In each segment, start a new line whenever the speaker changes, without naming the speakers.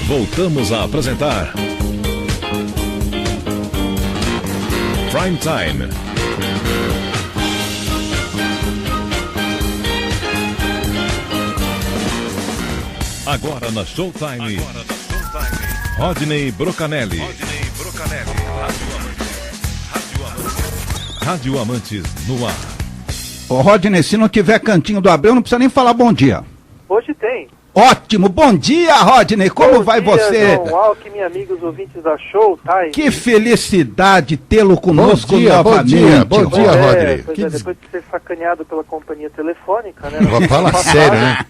Voltamos a apresentar Prime Time. Agora na Showtime, Rodney Brocanelli. Rádio Amantes no ar.
Ô Rodney, se não tiver cantinho do Abreu, não precisa nem falar bom dia.
Hoje tem.
Ótimo, bom dia, Rodney, como vai você?
João Alckmin, amigos ouvintes da Showtime.
Que felicidade tê-lo conosco novamente.
Bom dia, Rodney.
Depois de ser sacaneado pela companhia telefônica, né?
Fala sério, né?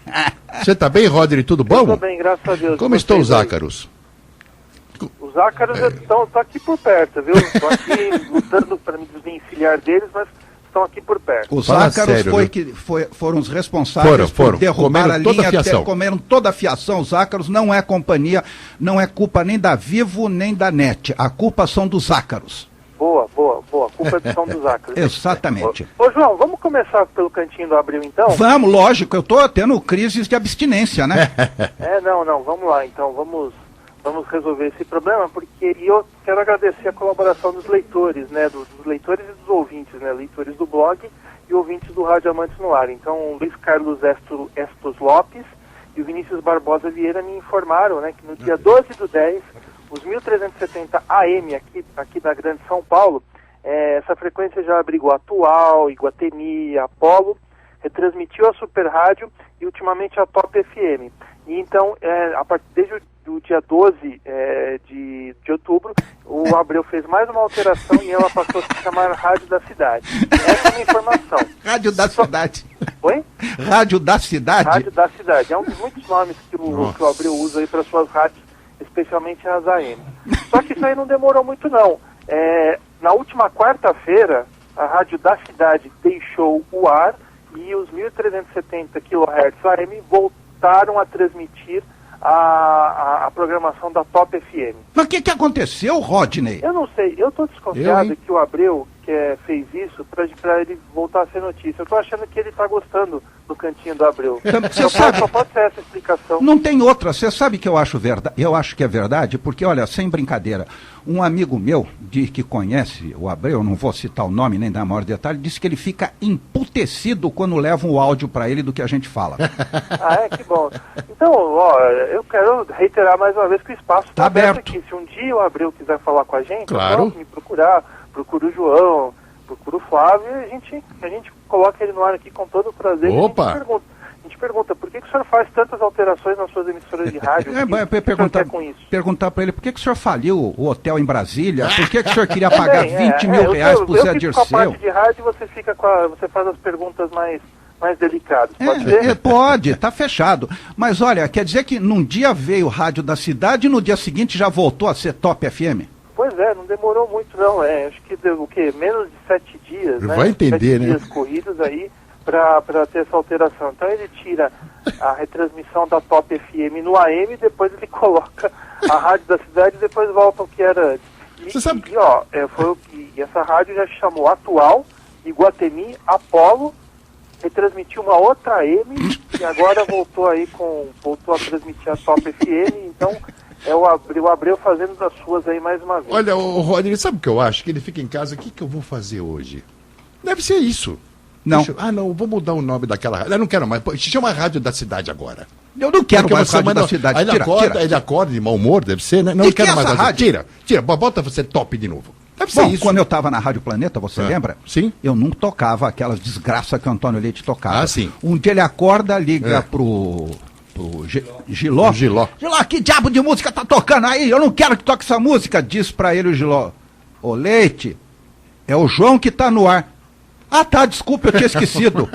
Você tá bem, Rodney? Tudo bom?
Tudo bem, graças a Deus.
Como estão os ácaros?
Os ácaros estão aqui por perto, viu? Estou aqui lutando para me desvencilhar deles, mas estão aqui por perto.
Os ácaros foram os responsáveis por derrubar a linha, comeram toda a fiação. Os ácaros não é companhia, não é culpa nem da Vivo nem da NET. A culpa são dos ácaros.
Boa. A culpa são dos ácaros.
Exatamente.
Ô João, vamos começar pelo cantinho do Abril, então?
Vamos, lógico. Eu estou tendo crises de abstinência, né?
Não. Vamos lá, então. Vamos resolver esse problema, porque eu quero agradecer a colaboração dos leitores, né, dos leitores e dos ouvintes, né, leitores do blog e ouvintes do Rádio Amantes no Ar. Então, o Luiz Carlos Estos Lopes e o Vinícius Barbosa Vieira me informaram, né, que no dia 12/10, os 1370 AM aqui da Grande São Paulo, essa frequência já abrigou Atual, Iguatemi, Apolo, retransmitiu a Super Rádio e ultimamente a Top FM. E então, desde o dia 12 de outubro, o Abreu fez mais uma alteração e ela passou a se chamar Rádio da Cidade. Essa é a minha informação.
Rádio da Cidade.
Oi?
Rádio da Cidade?
Rádio da Cidade. É um dos muitos nomes que o Abreu usa aí para suas rádios, especialmente as AM. Só que isso aí não demorou muito, não. Na última quarta-feira, a Rádio da Cidade deixou o ar e os 1370 kHz AM voltaram a transmitir a programação da Top FM.
Mas o que aconteceu, Rodney?
Eu não sei, eu estou desconfiado que o Abreu fez isso para ele voltar a ser notícia. Eu estou achando que ele está gostando do cantinho do Abreu. Só pode ser essa explicação.
Não tem outra. Você sabe que eu acho que é verdade, porque, olha, sem brincadeira, um amigo meu que conhece o Abreu, não vou citar o nome nem dar maior detalhe, disse que ele fica emputecido quando levam o áudio para ele do que a gente fala.
Que bom. Então, eu quero reiterar mais uma vez que o espaço está aberto aqui. Se um dia o Abreu quiser falar com a gente,
claro,
me procurar, procura o João, procura o Flávio, e a gente coloca ele no ar aqui com todo o prazer.
Opa!
A gente pergunta, por que o senhor faz tantas alterações nas suas emissoras de rádio?
Perguntar para ele, por que o senhor faliu o hotel em Brasília? Por que o senhor queria pagar 20 mil reais por Zé Dirceu?
Eu fico com a parte de rádio e você faz as perguntas mais delicadas, pode ser?
Pode, tá fechado. Mas olha, quer dizer que num dia veio o Rádio da Cidade e no dia seguinte já voltou a ser Top FM?
Pois não demorou muito não, acho que deu menos de 7 dias, né?
Vai entender,
7 dias corridos aí para ter essa alteração. Então ele tira a retransmissão da Top FM no AM, depois ele coloca a Rádio da Cidade e depois volta ao que era antes.
Você sabe que...
E essa rádio já chamou Atual, Iguatemi, Apolo, retransmitiu uma outra AM e agora voltou a transmitir a Top FM, então é o Abreu fazendo das suas aí mais uma vez.
Olha, o Rodney, sabe o que eu acho? Que ele fica em casa, o que eu vou fazer hoje? Deve ser isso.
Não.
Não, vou mudar o nome daquela rádio. Eu não quero mais. Chama a Rádio da Cidade agora.
Eu não quero mais Rádio da Cidade.
Ele acorda de mau humor, deve ser, né? Não quero mais rádio. Tira, bota você top de novo. Deve ser isso.
Quando eu estava na Rádio Planeta, você lembra?
Sim.
Eu não tocava aquelas desgraças que o Antônio Leite tocava.
Sim.
Um dia ele acorda, liga pro Giló.
Giló,
que diabo de música tá tocando aí? Eu não quero que toque essa música. Diz pra ele o Giló: ô Leite, é o João que tá no ar. Desculpa, eu tinha esquecido.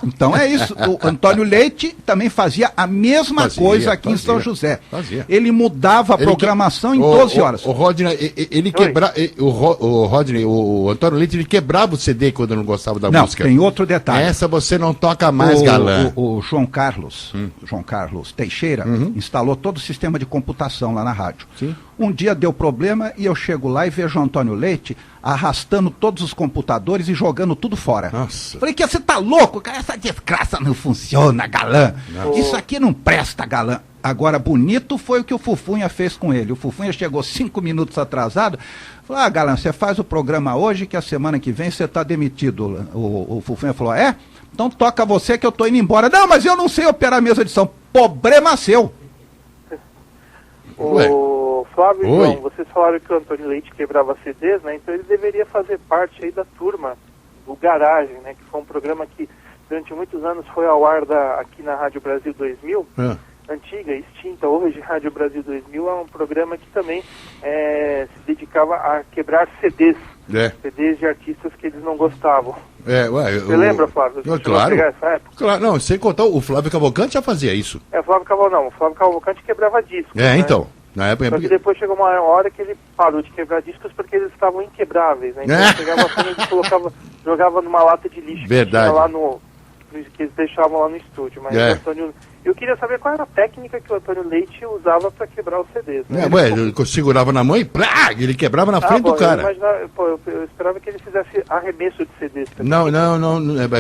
Então é isso. O Antônio Leite também fazia a mesma coisa aqui em São José. Ele mudava a programação em 12 horas.
O Rodney, o Antônio Leite, ele quebrava o CD quando não gostava da música.
Tem outro detalhe.
Essa você não toca mais, galã.
O João Carlos Teixeira instalou todo o sistema de computação lá na rádio.
Sim.
Um dia deu problema e eu chego lá e vejo o Antônio Leite arrastando todos os computadores e jogando tudo fora.
Nossa.
Falei que você tá louco, cara, essa desgraça não funciona, galã.
Nossa.
Isso aqui não presta, galã. Agora, bonito foi o que o Fufunha fez com ele. O Fufunha chegou 5 minutos atrasado. Falou, galã, você faz o programa hoje que a semana que vem você tá demitido. O Fufunha falou, então toca você que eu tô indo embora. Não, mas eu não sei operar a mesa de som. Problema seu.
O Flávio, João, vocês falaram que o Antônio Leite quebrava CDs, né? Então ele deveria fazer parte aí da turma do Garagem, né? Que foi um programa que durante muitos anos foi ao ar aqui na Rádio Brasil 2000. Antiga, extinta, hoje Rádio Brasil 2000 é um programa que também se dedicava a quebrar CDs. CDs de artistas que eles não gostavam. Você lembra, Flávio?
Claro. Claro, não, sem contar, o Flávio Cavalcante já fazia isso.
O Flávio Cavalcante quebrava discos.
Então. Na época...
Só que depois chegou uma hora que ele parou de quebrar discos porque eles estavam inquebráveis, né? Então ele pegava a folha e jogava numa lata de lixo.
Verdade.
Que eles deixavam lá no estúdio. Mas o Antônio... Eu queria saber qual era a técnica que o Antônio Leite usava para quebrar os CDs. Né?
Ele segurava na mão e ele quebrava na frente do cara.
Eu esperava que ele fizesse arremesso de CDs.
Não,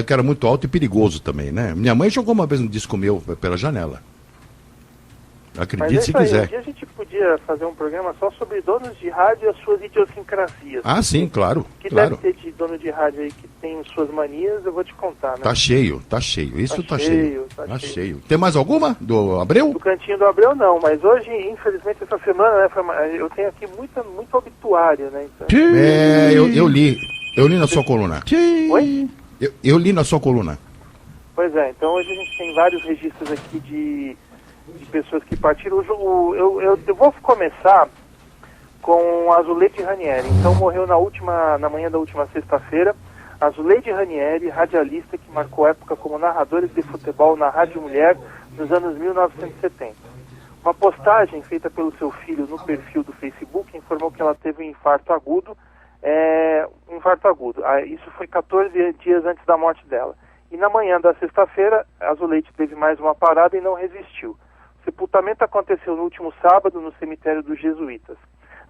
que era muito alto e perigoso também, né? Minha mãe jogou uma vez um disco meu pela janela. Acredite se quiser.
Um dia a gente podia fazer um programa só sobre donos de rádio e as suas idiosincrasias.
Sim, claro.
Que deve ter de dono de rádio aí que tem suas manias, eu vou te contar, né?
Tá cheio. Isso tá cheio. Tá cheio. Tem mais alguma? Do Abreu?
Do Cantinho do Abreu não, mas hoje, infelizmente, essa semana, né, eu tenho aqui muito obituário, né? Então...
Eu li na sua coluna.
Oi?
Eu li na sua coluna.
Pois é, então hoje a gente tem vários registros aqui de pessoas que partiram. Eu vou começar com a Zuleide Ranieri. Então morreu na manhã da última sexta-feira a Zuleide Ranieri, radialista que marcou época como narradora de futebol na Rádio Mulher nos anos 1970. Uma postagem feita pelo seu filho no perfil do Facebook informou que ela teve um infarto agudo. Isso foi 14 dias antes da morte dela. E na manhã da sexta-feira, a Zuleide teve mais uma parada e não resistiu. O sepultamento aconteceu no último sábado no cemitério dos Jesuítas.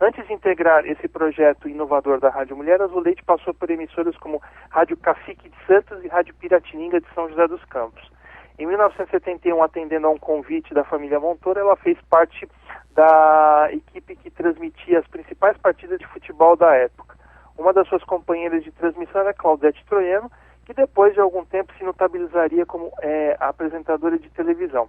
Antes de integrar esse projeto inovador da Rádio Mulher, a Zuleide passou por emissoras como Rádio Cacique de Santos e Rádio Piratininga de São José dos Campos. Em 1971, atendendo a um convite da família Montoro, ela fez parte da equipe que transmitia as principais partidas de futebol da época. Uma das suas companheiras de transmissão era Claudete Troiano, que depois de algum tempo se notabilizaria como apresentadora de televisão.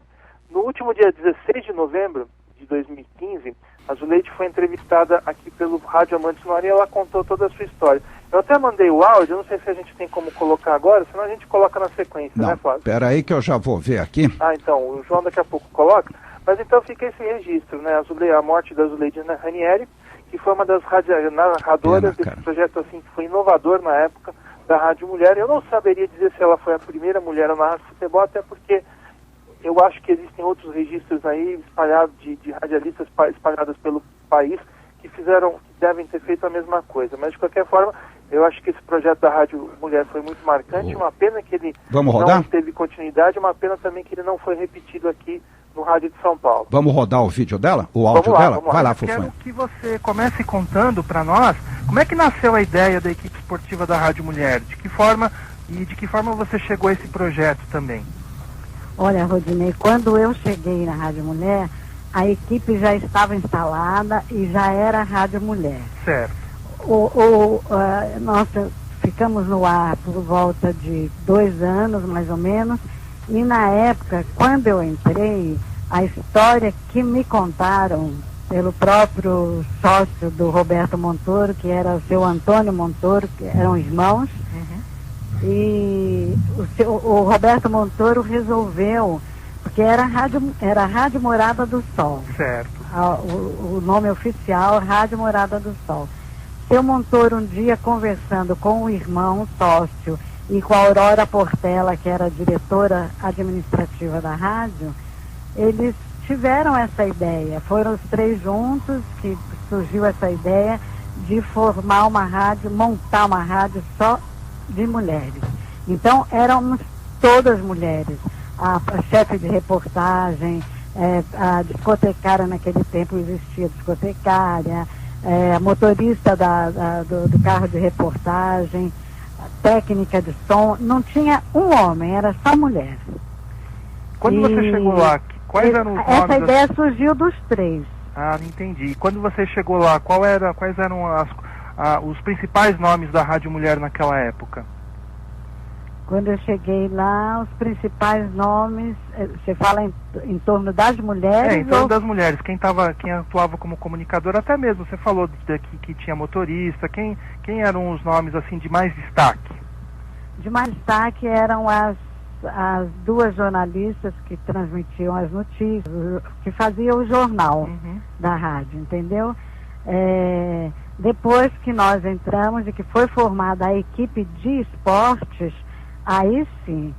No último dia 16 de novembro de 2015, a Zuleide foi entrevistada aqui pelo Rádio Amantes no Ar e ela contou toda a sua história. Eu até mandei o áudio, eu não sei se a gente tem como colocar agora, senão a gente coloca na sequência, né, Flávio?
Pera aí que eu já vou ver aqui.
Então, o João daqui a pouco coloca. Mas então fica esse registro, né? A morte da Zuleide Ranieri, que foi uma das narradoras desse projeto assim, que foi inovador na época, da Rádio Mulher. Eu não saberia dizer se ela foi a primeira mulher a narrar futebol, até porque eu acho que existem outros registros aí espalhados de radialistas espalhados pelo país que devem ter feito a mesma coisa. Mas de qualquer forma, eu acho que esse projeto da Rádio Mulher foi muito marcante. Uma pena que ele não teve continuidade, uma pena também que ele não foi repetido aqui no Rádio de São Paulo.
Vamos rodar o vídeo dela? O áudio dela? Vai lá, Fufunha.
Quero que você comece contando para nós como é que nasceu a ideia da equipe esportiva da Rádio Mulher, de que forma você chegou a esse projeto também.
Olha, Rodinei, quando eu cheguei na Rádio Mulher, a equipe já estava instalada e já era Rádio Mulher.
Certo.
Nós ficamos no ar por volta de 2 anos, mais ou menos, e na época, quando eu entrei, a história que me contaram pelo próprio sócio do Roberto Montoro, que era o seu Antônio Montoro, que eram irmãos, e o Roberto Montoro resolveu, porque era a Rádio Morada do Sol.
Certo.
O nome oficial, Rádio Morada do Sol. Seu Montoro, um dia conversando com o irmão sócio e com a Aurora Portela, que era a diretora administrativa da rádio, eles tiveram essa ideia. Foram os 3 juntos que surgiu essa ideia de formar uma rádio, montar uma rádio só de mulheres. Então éramos todas mulheres. A chefe de reportagem, a discotecária naquele tempo existia discotecária, a motorista do carro de reportagem, a técnica de som, não tinha um homem, era só mulher.
Quando você chegou lá, quais eram os nomes?
Essa ideia surgiu dos 3.
Ah, entendi. E quando você chegou lá, quais eram os principais nomes da Rádio Mulher naquela época?
Quando eu cheguei lá, os principais nomes, você fala em torno das mulheres?
Em torno das mulheres. Quem atuava como comunicador, até mesmo, você falou que tinha motorista, quem eram os nomes assim de mais destaque?
De mais destaque eram as 2 jornalistas que transmitiam as notícias, que faziam o jornal da rádio, entendeu? Depois que nós entramos e que foi formada a equipe de esportes, aí sim,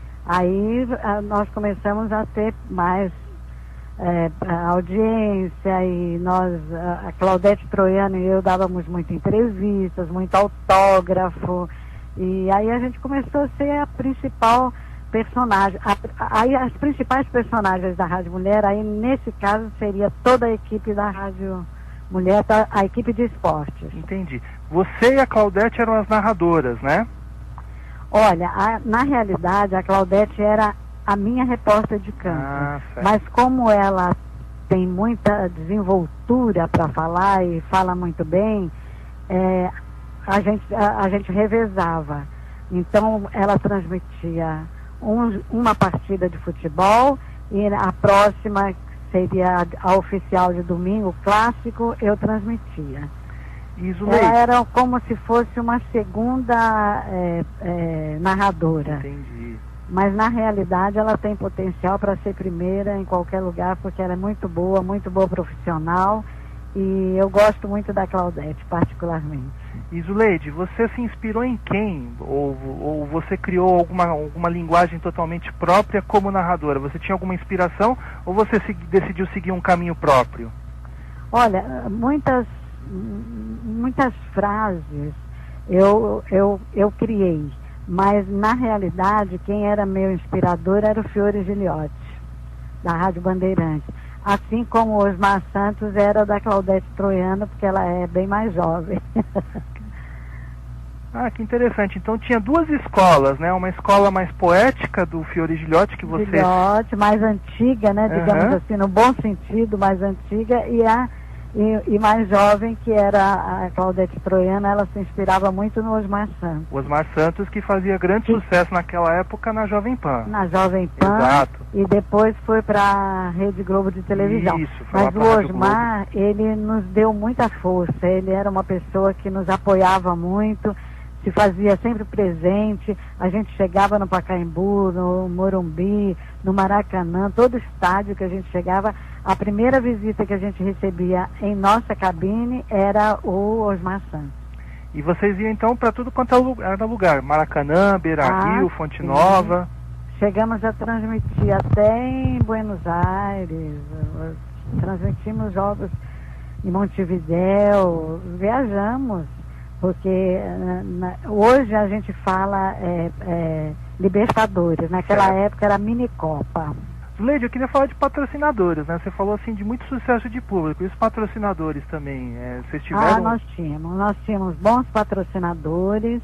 nós começamos a ter mais audiência, e a Claudete Troiano e eu dávamos muitas entrevistas, muito autógrafo, e aí a gente começou a ser a principal personagem. Aí as principais personagens da Rádio Mulher, aí nesse caso seria toda a equipe da Rádio Mulher, a equipe de esportes.
Entendi. Você e a Claudete eram as narradoras, né?
Olha, na realidade a Claudete era a minha repórter de campo, mas como ela tem muita desenvoltura para falar e fala muito bem, a gente revezava. Então ela transmitia uma partida de futebol, e a próxima seria a oficial de domingo, clássico, eu transmitia. Ela era como se fosse uma segunda narradora.
Entendi.
Mas na realidade ela tem potencial para ser primeira em qualquer lugar, porque ela é muito boa profissional, e eu gosto muito da Claudete, particularmente.
E Zuleide, você se inspirou em quem? Ou você criou alguma linguagem totalmente própria como narradora? Você tinha alguma inspiração ou você decidiu seguir um caminho próprio?
Olha, muitas frases eu criei, mas na realidade quem era meu inspirador era o Fiore Giliotti, da Rádio Bandeirantes. Assim como o Osmar Santos era da Claudete Troiano, porque ela é bem mais jovem.
Ah, que interessante. Então tinha 2 escolas, né? Uma escola mais poética do Fiore Giliotti, que você...
Giliotti, mais antiga, né? Digamos assim, no bom sentido, mais antiga, e mais jovem, que era a Claudete Troiano. Ela se inspirava muito no Osmar Santos.
O Osmar Santos, que fazia grande sucesso naquela época na Jovem Pan.
Na Jovem Pan.
Exato.
E depois foi para a Rede Globo de televisão.
Isso,
mas o Osmar, ele nos deu muita força. Ele era uma pessoa que nos apoiava muito, se fazia sempre presente. A gente chegava no Pacaembu, no Morumbi, no Maracanã, todo estádio que a gente chegava, a primeira visita que a gente recebia em nossa cabine era o Osmar Santos.
E vocês iam então para tudo quanto era lugar, Maracanã, Beira-Rio, Fonte Nova?
Chegamos a transmitir até em Buenos Aires, transmitimos jogos em Montevidéu, viajamos. Porque hoje a gente fala Libertadores, naquela época era Minicopa.
Zuleide, eu queria falar de patrocinadores, né? Você falou assim de muito sucesso de público, e os patrocinadores também, vocês tiveram?
Nós tínhamos bons patrocinadores,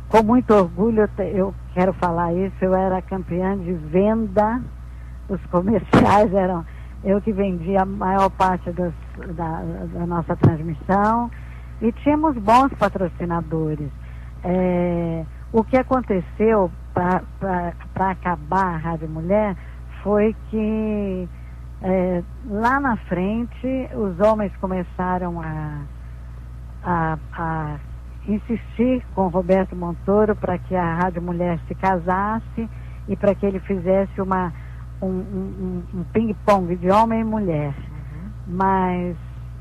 com muito orgulho eu quero falar isso, eu era campeã de venda, os comerciais eram... Eu que vendia a maior parte da nossa transmissão, e tínhamos bons patrocinadores. O que aconteceu para acabar a Rádio Mulher foi que lá na frente os homens começaram a insistir com o Roberto Montoro para que a Rádio Mulher se casasse e para que ele fizesse um ping-pong de homem e mulher. Mas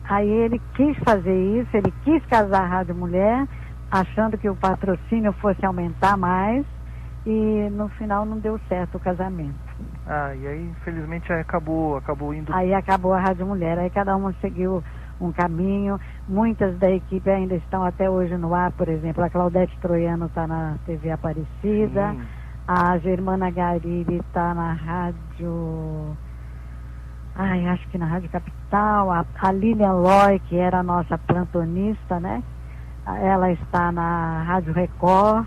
aí ele quis fazer isso, ele quis casar a Rádio Mulher, achando que o patrocínio fosse aumentar mais, e no final não deu certo o casamento.
E aí infelizmente acabou indo...
Aí acabou a Rádio Mulher, aí cada uma seguiu um caminho. Muitas da equipe ainda estão até hoje no ar, por exemplo, a Claudete Troiano está na TV Aparecida. A Germana Gariri está na rádio... acho que na Rádio Capital. A Lilian Loy, que era a nossa plantonista, né? Ela está na Rádio Record.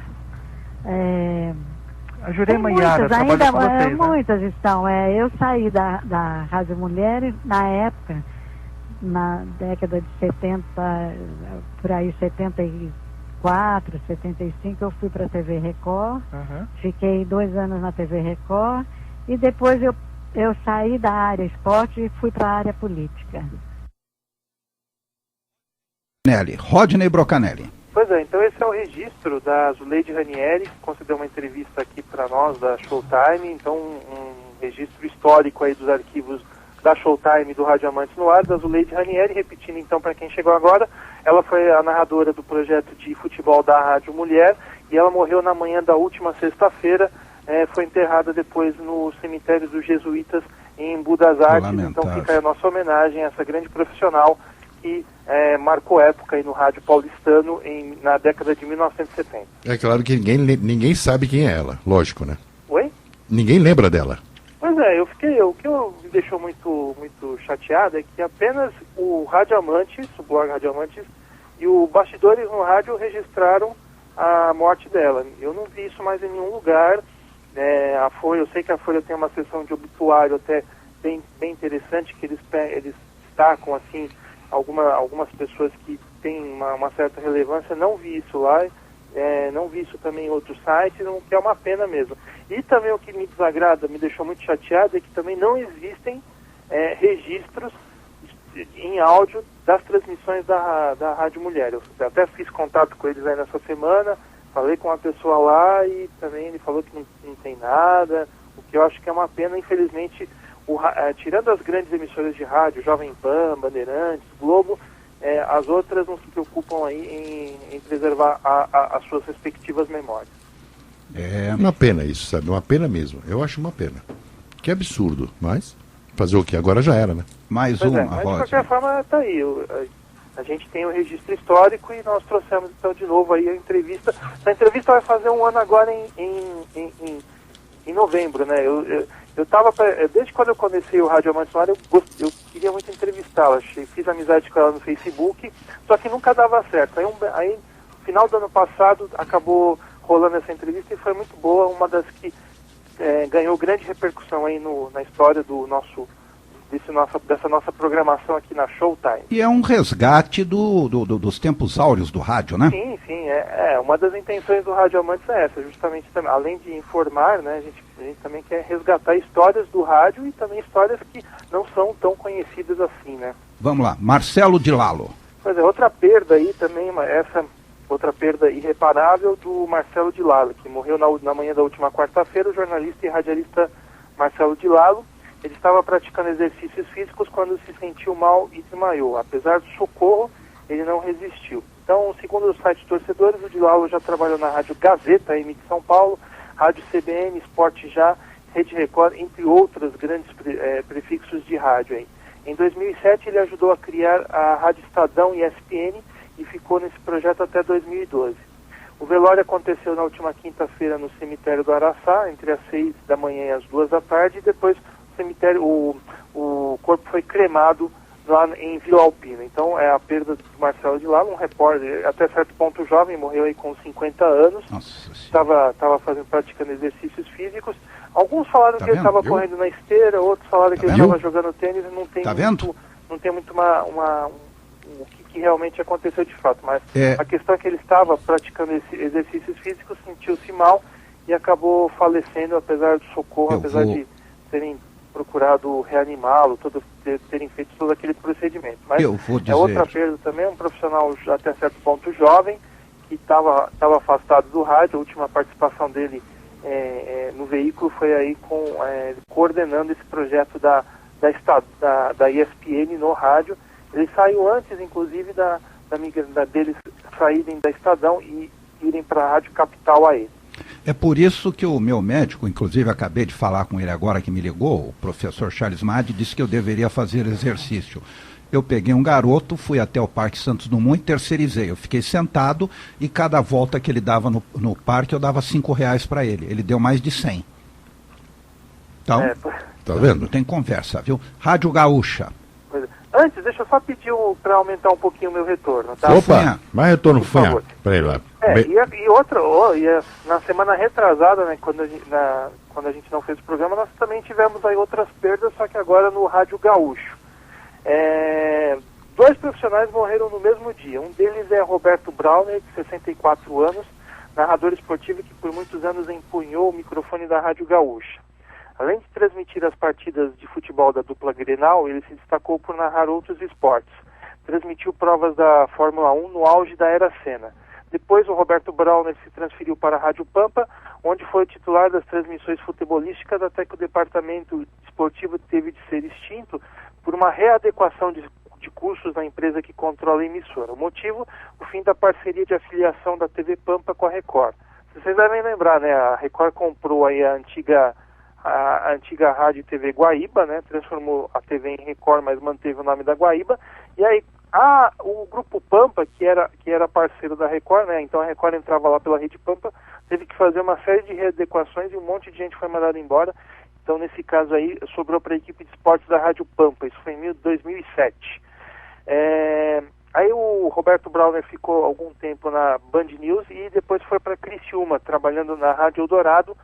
A Jurema Iara trabalha
ainda,
com vocês, né?
muitas estão. Eu saí da Rádio Mulheres na época, na década de 70, por aí 74, 75, eu fui para a TV Record. Fiquei 2 anos na TV Record e depois eu saí da área esporte e fui para a área política.
Rodney Brocanelli.
Pois é, então esse é o registro da Zuleide Ranieri, que concedeu uma entrevista aqui para nós da Showtime, então um registro histórico aí dos arquivos da Showtime do Rádio Amantes no Ar, da Zuleide Ranieri. Repetindo então para quem chegou agora, ela foi a narradora do projeto de futebol da Rádio Mulher e ela morreu na manhã da última sexta-feira, foi enterrada depois no cemitério dos Jesuítas em Budas Artes. Então fica aí a nossa homenagem a essa grande profissional que marcou época aí no rádio paulistano na década de 1970.
É claro que ninguém sabe quem é ela, lógico, né?
Oi?
Ninguém lembra dela.
Pois é, o que me deixou muito chateado é que apenas o Rádio Amantes, o blog Rádio Amantes, e o Bastidores no Rádio registraram a morte dela. Eu não vi isso mais em nenhum lugar. A Folha, eu sei que a Folha tem uma seção de obituário até bem interessante, que eles destacam assim algumas pessoas que têm uma certa relevância. Não vi isso lá, não vi isso também em outros sites, o que é uma pena mesmo. E também o que me desagrada, me deixou muito chateado, é que também não existem registros em áudio das transmissões da Rádio Mulher. Eu até fiz contato com eles aí nessa semana, falei com uma pessoa lá e também ele falou que não tem nada, o que eu acho que é uma pena. Infelizmente, tirando as grandes emissoras de rádio, Jovem Pan, Bandeirantes, Globo, as outras não se preocupam aí em preservar as suas respectivas memórias.
É uma pena isso, sabe? Uma pena mesmo. Eu acho uma pena. Que absurdo, mas fazer o quê? Agora já era, né?
Mais
mas
uma,
de qualquer forma, tá aí. A gente tem o registro histórico e nós trouxemos então de novo aí a entrevista. A entrevista vai fazer 1 ano agora em novembro, né? Eu tava, desde quando eu comecei o Rádio Amantes no Ar, eu queria muito entrevistá-la. Fiz amizade com ela no Facebook, só que nunca dava certo. Aí no final do ano passado, acabou rolando essa entrevista e foi muito boa, uma das que ganhou grande repercussão aí na história dessa nossa programação aqui na Showtime.
E é um resgate dos tempos áureos do rádio, né?
Sim, uma das intenções do Rádio Amantes é essa, justamente, além de informar, né, a gente também quer resgatar histórias do rádio e também histórias que não são tão conhecidas assim, né?
Vamos lá, Marcelo de Lalo.
Pois é, outra perda aí também, outra perda irreparável do Marcelo de Lalo, que morreu na manhã da última quarta-feira. O jornalista e radialista Marcelo de Lalo, ele estava praticando exercícios físicos quando se sentiu mal e desmaiou. Apesar do socorro, ele não resistiu. Então, segundo o site Torcedores, o de Lalo já trabalhou na Rádio Gazeta, AM de São Paulo, Rádio CBN, Esporte Já, Rede Record, entre outros grandes prefixos de rádio aí. Em 2007, ele ajudou a criar a Rádio Estadão e ESPN e ficou nesse projeto até 2012. O velório aconteceu na última quinta-feira no cemitério do Araçá, entre as 6 da manhã e as 2 da tarde, e depois o corpo foi cremado lá em Vila Alpina. Então é a perda do Marcelo de Lalo, um repórter até certo ponto jovem, morreu aí com 50 anos, estava praticando exercícios físicos. Alguns falaram que ele estava correndo na esteira, outros falaram que ele estava jogando tênis, não tem muito o que realmente aconteceu de fato, mas a questão é que ele estava praticando exercícios físicos, sentiu-se mal e acabou falecendo, apesar do socorro, apesar de terem procurado reanimá-lo, terem feito todo aquele procedimento. Mas outra perda também, um profissional até certo ponto jovem, que estava afastado do rádio. A última participação dele no veículo foi aí coordenando esse projeto da ESPN no rádio. Ele saiu antes, inclusive, deles saírem da Estadão e irem para a Rádio Capital AM.
É por isso que o meu médico, inclusive acabei de falar com ele agora que me ligou, o professor Charles Madi, disse que eu deveria fazer exercício. Eu peguei um garoto, fui até o Parque Santos Dumont e terceirizei. Eu fiquei sentado e cada volta que ele dava no parque eu dava R$5 para ele. Ele deu mais de 100. Então,
tá vendo?
Não tem conversa, viu? Rádio Gaúcha.
Antes, deixa eu só pedir para aumentar um pouquinho o meu retorno, tá?
Opa, mais retorno Fanha para ele lá.
Na semana retrasada, né, quando a gente não fez o programa, nós também tivemos aí outras perdas, só que agora no Rádio Gaúcho. 2 profissionais morreram no mesmo dia. Um deles é Roberto Brauner, de 64 anos, narrador esportivo que por muitos anos empunhou o microfone da Rádio Gaúcha. Além de transmitir as partidas de futebol da dupla Grenal, ele se destacou por narrar outros esportes. Transmitiu provas da Fórmula 1 no auge da Era Senna. Depois, o Roberto Brauner se transferiu para a Rádio Pampa, onde foi titular das transmissões futebolísticas até que o departamento esportivo teve de ser extinto por uma readequação de cursos na empresa que controla a emissora. O motivo, o fim da parceria de afiliação da TV Pampa com a Record. Vocês devem lembrar, né? A Record comprou aí a antiga Rádio TV Guaíba, né? Transformou a TV em Record, mas manteve o nome da Guaíba. E aí o Grupo Pampa, que era parceiro da Record, né? Então a Record entrava lá pela Rede Pampa, teve que fazer uma série de readequações e um monte de gente foi mandada embora. Então nesse caso aí sobrou para a equipe de esportes da Rádio Pampa. Isso foi em 2007. Aí o Roberto Brauner ficou algum tempo na Band News e depois foi para Criciúma, trabalhando na Rádio Eldorado.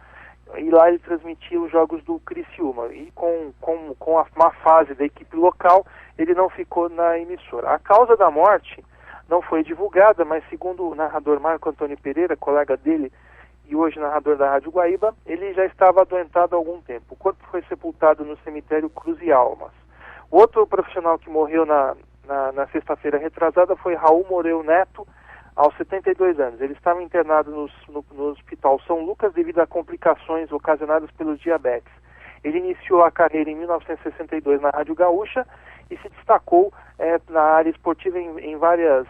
E lá ele transmitia os jogos do Criciúma. E com uma fase da equipe local, ele não ficou na emissora. A causa da morte não foi divulgada, mas segundo o narrador Marco Antônio Pereira, colega dele e hoje narrador da Rádio Guaíba, ele já estava adoentado há algum tempo. O corpo foi sepultado no cemitério Cruz e Almas. O outro profissional que morreu na sexta-feira retrasada foi Raul Moreu Neto, aos 72 anos. Ele estava internado no Hospital São Lucas devido a complicações ocasionadas pelos diabetes. Ele iniciou a carreira em 1962 na Rádio Gaúcha e se destacou na área esportiva em várias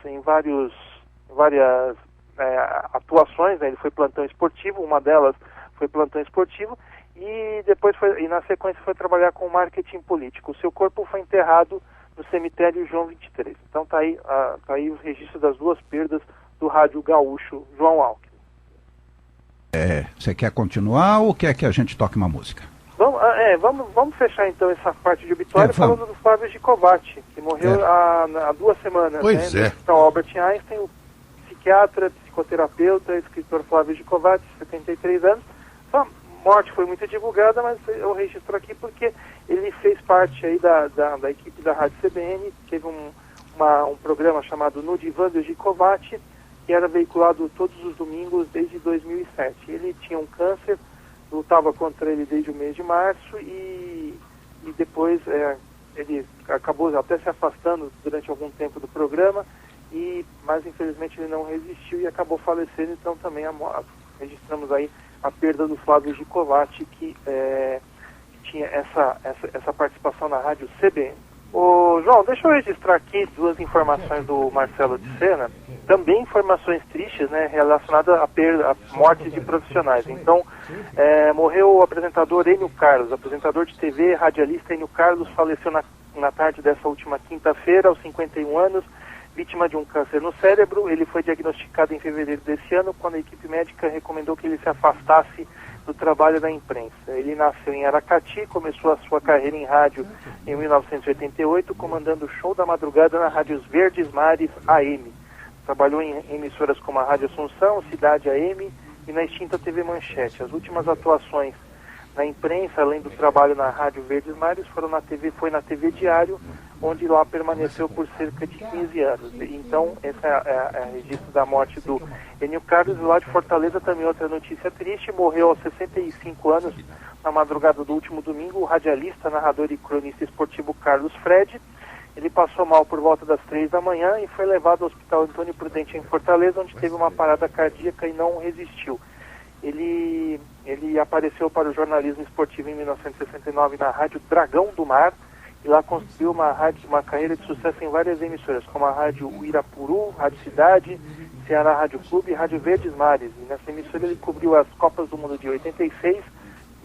atuações, né? Ele foi plantão esportivo, uma delas foi plantão esportivo, e depois na sequência foi trabalhar com marketing político. O seu corpo foi enterrado no cemitério João 23. Então tá aí o registro das 2 perdas do Rádio Gaúcho, João Alckmin.
Você quer continuar ou quer que a gente toque uma música?
Vamos fechar então essa parte de obituário falando do Flávio Gicovati, que morreu há 2 semanas.
Pois
né? Então, Albert Einstein, o psiquiatra, psicoterapeuta, escritor Flávio Gicovati, 73 anos. A morte foi muito divulgada, mas eu registro aqui porque ele fez parte aí da equipe da Rádio CBN, teve um programa chamado No Divã do Gicovati, que era veiculado todos os domingos desde 2007. Ele tinha um câncer, lutava contra ele desde o mês de março e depois ele acabou até se afastando durante algum tempo do programa, mas infelizmente ele não resistiu e acabou falecendo. Então também registramos aí a perda do Flávio Gicovati, que tinha essa participação na Rádio CBN. Ô, João, deixa eu registrar aqui 2 informações do Marcelo de Sena, também informações tristes, né, relacionadas à morte de profissionais. Então, morreu o apresentador Enio Carlos, apresentador de TV, radialista Enio Carlos, faleceu na tarde dessa última quinta-feira, aos 51 anos, vítima de um câncer no cérebro. Ele foi diagnosticado em fevereiro desse ano, quando a equipe médica recomendou que ele se afastasse do trabalho da imprensa. Ele nasceu em Aracati, começou a sua carreira em rádio em 1988, comandando o show da madrugada na Rádios Verdes Mares AM. Trabalhou em emissoras como a Rádio Assunção, Cidade AM e na extinta TV Manchete. As últimas atuações na imprensa, além do trabalho na Rádio Verdes Mares, foi na TV Diário, onde lá permaneceu por cerca de 15 anos. Então, esse é o registro da morte do Enio Carlos. Lá de Fortaleza, também outra notícia triste: morreu aos 65 anos, na madrugada do último domingo, o radialista, narrador e cronista esportivo Carlos Fred. Ele passou mal por volta das 3 da manhã e foi levado ao Hospital Antônio Prudente, em Fortaleza, onde teve uma parada cardíaca e não resistiu. Ele apareceu para o jornalismo esportivo em 1969 na Rádio Dragão do Mar, e lá construiu uma carreira de sucesso em várias emissoras, como a Rádio Uirapuru, Rádio Cidade, Ceará Rádio Clube e Rádio Verdes Mares. E nessa emissora ele cobriu as Copas do Mundo de 86,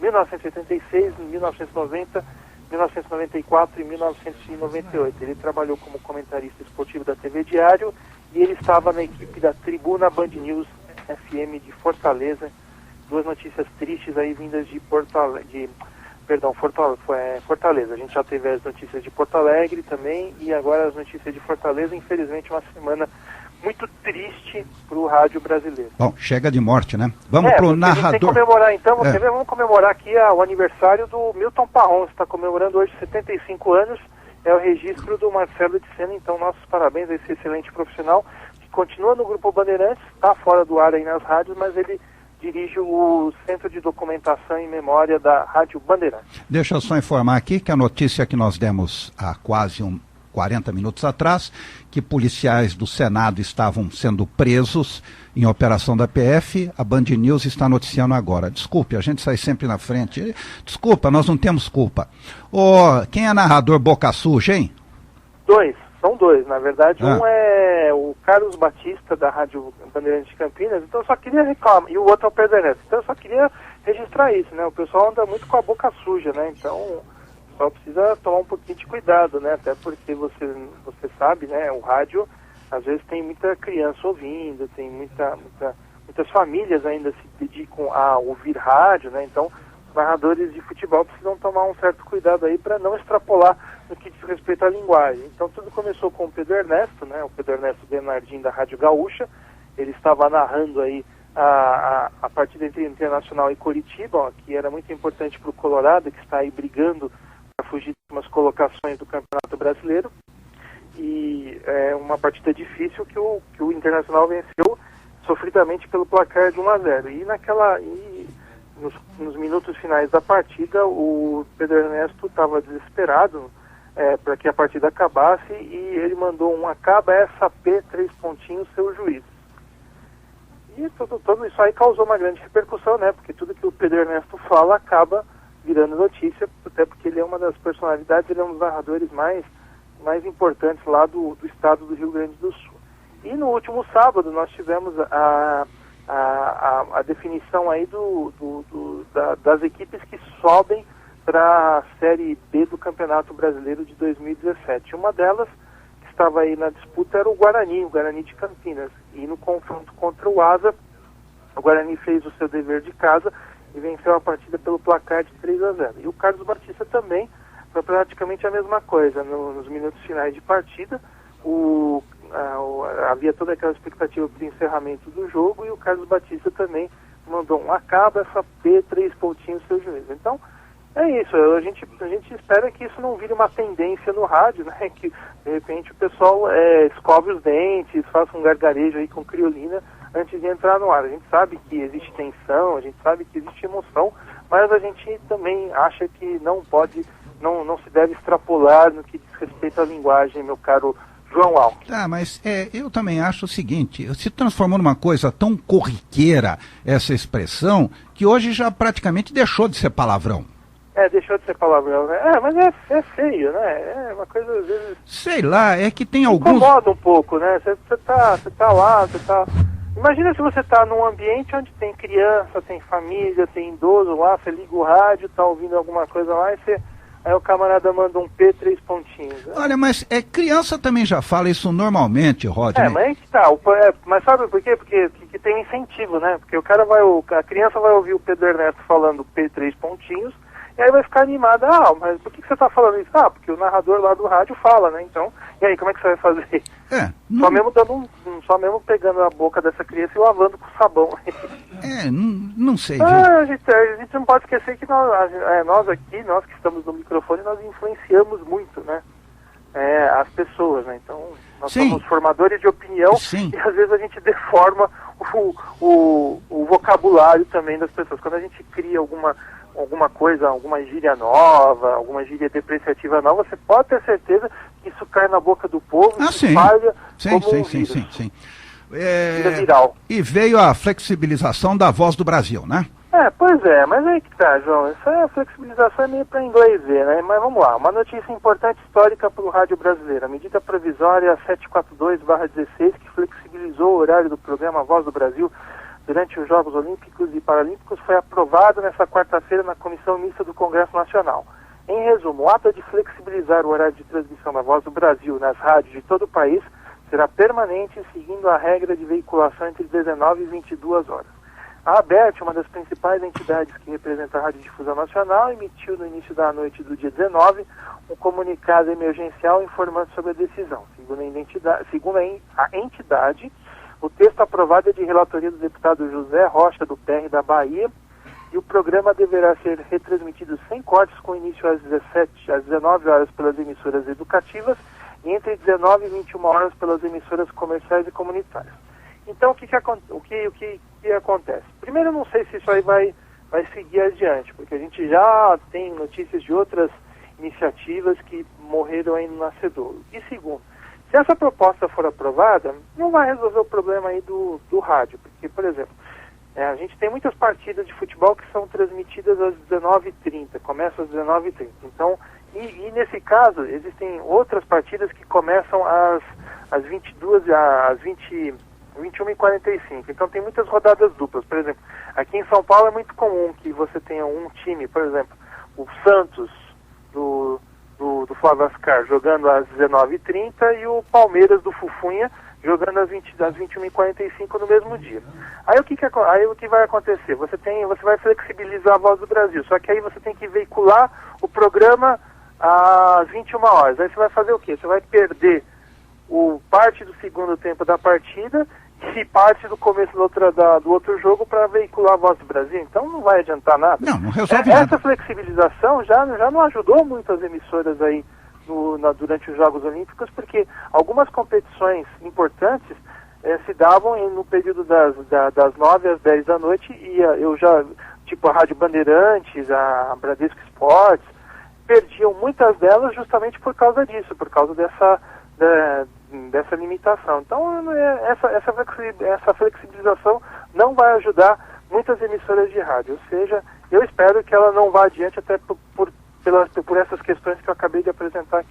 1986, 1990, 1994 e 1998. Ele trabalhou como comentarista esportivo da TV Diário e ele estava na equipe da Tribuna Band News FM de Fortaleza. Duas notícias tristes aí vindas de Fortaleza. A gente já teve as notícias de Porto Alegre também e agora as notícias de Fortaleza. Infelizmente uma semana muito triste para o rádio brasileiro.
Bom, chega de morte, né? Vamos pro narrador.
A gente tem que comemorar então, vamos comemorar aqui o aniversário do Milton Parron, está comemorando hoje 75 anos, é o registro do Marcelo de Sena, então nossos parabéns a esse excelente profissional, que continua no Grupo Bandeirantes, está fora do ar aí nas rádios, mas ele dirige o Centro de Documentação e Memória da Rádio Bandeirantes.
Deixa eu só informar aqui que a notícia que nós demos há quase 40 minutos atrás, que policiais do Senado estavam sendo presos em operação da PF, a Band News está noticiando agora. Desculpe, a gente sai sempre na frente. Desculpa, nós não temos culpa. Quem é narrador boca suja, hein?
São dois, na verdade. Um é o Carlos Batista, da Rádio Bandeirantes de Campinas, então eu só queria reclamar, e o outro é o Pedro Ernesto, então eu só queria registrar isso, né? O pessoal anda muito com a boca suja, né? Então só precisa tomar um pouquinho de cuidado, né? Até porque você sabe, né? O rádio, às vezes tem muita criança ouvindo, tem muitas famílias ainda se dedicam a ouvir rádio, né? Então, os narradores de futebol precisam tomar um certo cuidado aí para não extrapolar no que diz respeito à linguagem. Então, tudo começou com o Pedro Ernesto, né? O Pedro Ernesto Bernardinho da Rádio Gaúcha. Ele estava narrando aí a partida entre Internacional e Coritiba, que era muito importante para o Colorado, que está aí brigando para fugir de umas colocações do Campeonato Brasileiro. E é uma partida difícil que o Internacional venceu sofridamente pelo placar de 1-0. E nos minutos finais da partida, o Pedro Ernesto estava desesperado para que a partida acabasse e ele mandou acaba essa P, 3 pontinhos, seu juiz. E tudo isso aí causou uma grande repercussão, né? Porque tudo que o Pedro Ernesto fala acaba virando notícia, até porque ele é uma das personalidades, ele é um dos narradores mais importantes lá do estado do Rio Grande do Sul. E no último sábado nós tivemos a definição aí das equipes que sobem para a Série B do Campeonato Brasileiro de 2017. Uma delas que estava aí na disputa era o Guarani de Campinas. E no confronto contra o Asa, o Guarani fez o seu dever de casa e venceu a partida pelo placar de 3-0. E o Carlos Batista também foi praticamente a mesma coisa. Nos minutos finais de partida, havia toda aquela expectativa para o encerramento do jogo e o Carlos Batista também mandou acaba essa P, 3 pontinhos, seu juiz. Então, é isso, a gente espera que isso não vire uma tendência no rádio, né? Que de repente o pessoal escove os dentes, faça um gargarejo aí com criolina antes de entrar no ar. A gente sabe que existe tensão, a gente sabe que existe emoção, mas a gente também acha que não se deve extrapolar no que diz respeito à linguagem, meu caro João Alves.
Mas eu também acho o seguinte, se transformou numa coisa tão corriqueira essa expressão, que hoje já praticamente deixou de ser palavrão.
Deixou de ser palavrão, né? Mas é feio, né? É uma coisa, às vezes...
Sei lá, é que tem alguns...
Incomoda um pouco, né? Você tá lá, Imagina se você tá num ambiente onde tem criança, tem família, tem idoso lá, você liga o rádio, tá ouvindo alguma coisa lá, aí o camarada manda um P, 3 pontinhos. Né?
Olha, mas criança também já fala isso normalmente, Rodney.
Mas aí que tá. Mas sabe por quê? Porque tem um incentivo, né? Porque a criança vai ouvir o Pedro Ernesto falando P, 3 pontinhos, e aí vai ficar animada. Mas por que você tá falando isso? Porque o narrador lá do rádio fala, né? Então, e aí, como é que você vai fazer? Só mesmo pegando a boca dessa criança e lavando com sabão.
Não sei.
A gente não pode esquecer que nós aqui, nós que estamos no microfone, nós influenciamos muito, né? As pessoas, né? Então, nós somos formadores de opinião e às vezes a gente deforma o vocabulário também das pessoas. Quando a gente cria alguma coisa, alguma gíria nova, alguma gíria depreciativa nova, você pode ter certeza que isso cai na boca do povo e se espalha como um vírus.
Viral. E veio a flexibilização da Voz do Brasil, né?
Pois é, mas aí que tá, João, essa flexibilização é meio para inglês ver, né? Mas vamos lá, uma notícia importante histórica para o rádio brasileiro. A medida provisória 742/16, que flexibilizou o horário do programa Voz do Brasil durante os Jogos Olímpicos e Paralímpicos, foi aprovado nesta quarta-feira na Comissão Mista do Congresso Nacional. Em resumo, o ato de flexibilizar o horário de transmissão da Voz do Brasil nas rádios de todo o país será permanente, seguindo a regra de veiculação entre 19 e 22 horas. A ABERT, uma das principais entidades que representa a Radiodifusão Nacional, emitiu no início da noite do dia 19 um comunicado emergencial informando sobre a decisão. Segundo a entidade, o texto aprovado é de relatoria do deputado José Rocha, do PR da Bahia, e o programa deverá ser retransmitido sem cortes, com início às 19 horas pelas emissoras educativas e entre 19 e 21 horas pelas emissoras comerciais e comunitárias. Então, o que acontece? Primeiro, eu não sei se isso aí vai seguir adiante, porque a gente já tem notícias de outras iniciativas que morreram aí no nascedouro. E segundo, se essa proposta for aprovada, não vai resolver o problema aí do rádio, porque, por exemplo, a gente tem muitas partidas de futebol que são transmitidas às 19h30, começam às 19h30. Então, e nesse caso, existem outras partidas que começam às 21h45. Então tem muitas rodadas duplas. Por exemplo, aqui em São Paulo é muito comum que você tenha um time, por exemplo, o Santos do Flávio Ascar jogando às 19h30 e o Palmeiras do Fufunha jogando às 21h45 no mesmo dia. Aí o que vai acontecer? Você vai flexibilizar a Voz do Brasil, só que aí você tem que veicular o programa às 21 horas. Aí você vai fazer o quê? Você vai perder parte do segundo tempo da partida e parte do começo do outro jogo para veicular a Voz do Brasil. Então não vai adiantar nada.
Não resolve nada.
Essa flexibilização já não ajudou muito as emissoras aí durante os Jogos Olímpicos, porque algumas competições importantes se davam no período das 9 às 10 da noite, e eu já, tipo a Rádio Bandeirantes, a Bradesco Esportes, perdiam muitas delas justamente por causa disso, por causa dessa limitação. Então, essa flexibilização não vai ajudar muitas emissoras de rádio. Ou seja, eu espero que ela não vá adiante, até por essas questões que eu acabei de apresentar aqui.